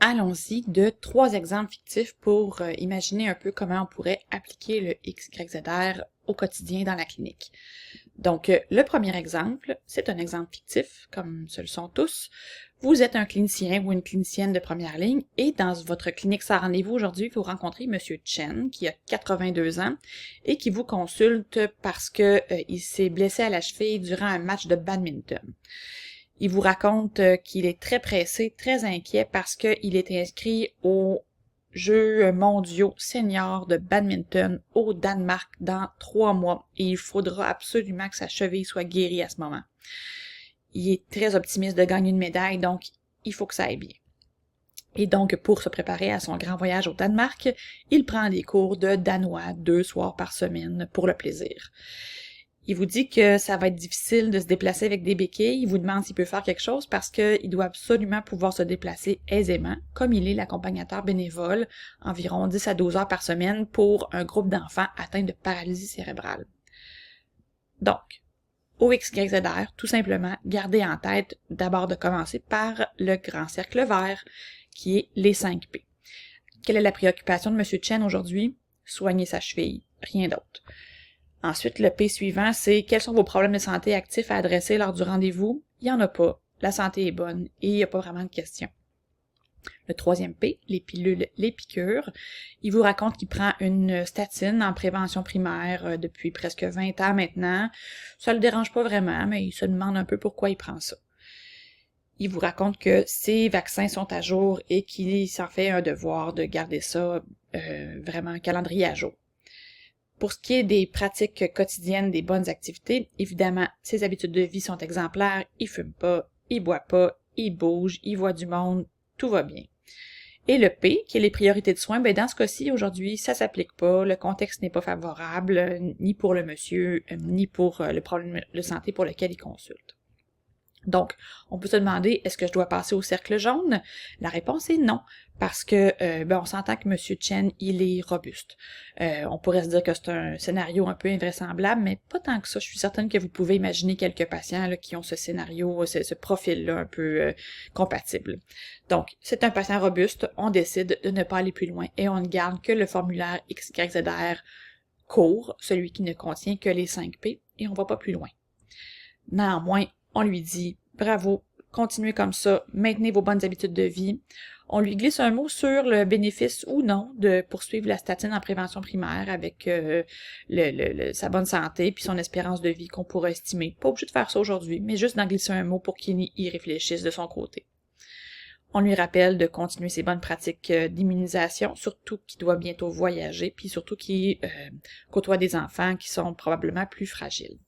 allons-y de 3 exemples fictifs pour imaginer un peu comment on pourrait appliquer le XYZR au quotidien dans la clinique. Donc, le premier exemple, c'est un exemple fictif, comme ce le sont tous. Vous êtes un clinicien ou une clinicienne de première ligne et dans votre clinique sans rendez-vous aujourd'hui, vous rencontrez M. Chen, qui a 82 ans et qui vous consulte parce que il s'est blessé à la cheville durant un match de badminton. Il vous raconte qu'il est très pressé, très inquiet parce qu'il est inscrit aux Jeux mondiaux seniors de badminton au Danemark dans 3 mois et il faudra absolument que sa cheville soit guérie à ce moment. Il est très optimiste de gagner une médaille, donc il faut que ça aille bien. Et donc, pour se préparer à son grand voyage au Danemark, il prend des cours de danois 2 soirs par semaine pour le plaisir. Il vous dit que ça va être difficile de se déplacer avec des béquilles. Il vous demande s'il peut faire quelque chose parce qu'il doit absolument pouvoir se déplacer aisément, comme il est l'accompagnateur bénévole, environ 10 à 12 heures par semaine pour un groupe d'enfants atteints de paralysie cérébrale. Donc, au XYZR, tout simplement, gardez en tête d'abord de commencer par le grand cercle vert, qui est les 5 P. Quelle est la préoccupation de M. Chen aujourd'hui? Soigner sa cheville, rien d'autre. Ensuite, le P suivant, c'est quels sont vos problèmes de santé actifs à adresser lors du rendez-vous? Il n'y en a pas. La santé est bonne et il n'y a pas vraiment de questions. Le troisième P, les pilules, les piqûres. Il vous raconte qu'il prend une statine en prévention primaire depuis presque 20 ans maintenant. Ça le dérange pas vraiment, mais il se demande un peu pourquoi il prend ça. Il vous raconte que ses vaccins sont à jour et qu'il s'en fait un devoir de garder ça vraiment un calendrier à jour. Pour ce qui est des pratiques quotidiennes, des bonnes activités, évidemment, ses habitudes de vie sont exemplaires, il fume pas, il boit pas, il bouge, il voit du monde, tout va bien. Et le P, qui est les priorités de soins, dans ce cas-ci, aujourd'hui, ça s'applique pas, le contexte n'est pas favorable, ni pour le monsieur, ni pour le problème de santé pour lequel il consulte. Donc, on peut se demander, est-ce que je dois passer au cercle jaune? La réponse est non, parce que on s'entend que M. Chen, il est robuste. On pourrait se dire que c'est un scénario un peu invraisemblable, mais pas tant que ça. Je suis certaine que vous pouvez imaginer quelques patients là, qui ont ce scénario, ce profil-là un peu compatible. Donc, c'est un patient robuste, on décide de ne pas aller plus loin et on ne garde que le formulaire XYZR court, celui qui ne contient que les 5 P, et on va pas plus loin. Néanmoins, on lui dit « Bravo, continuez comme ça, maintenez vos bonnes habitudes de vie ». On lui glisse un mot sur le bénéfice ou non de poursuivre la statine en prévention primaire avec sa bonne santé puis son espérance de vie qu'on pourrait estimer. Pas obligé de faire ça aujourd'hui, mais juste d'en glisser un mot pour qu'il y réfléchisse de son côté. On lui rappelle de continuer ses bonnes pratiques d'immunisation, surtout qu'il doit bientôt voyager, puis surtout qu'il côtoie des enfants qui sont probablement plus fragiles.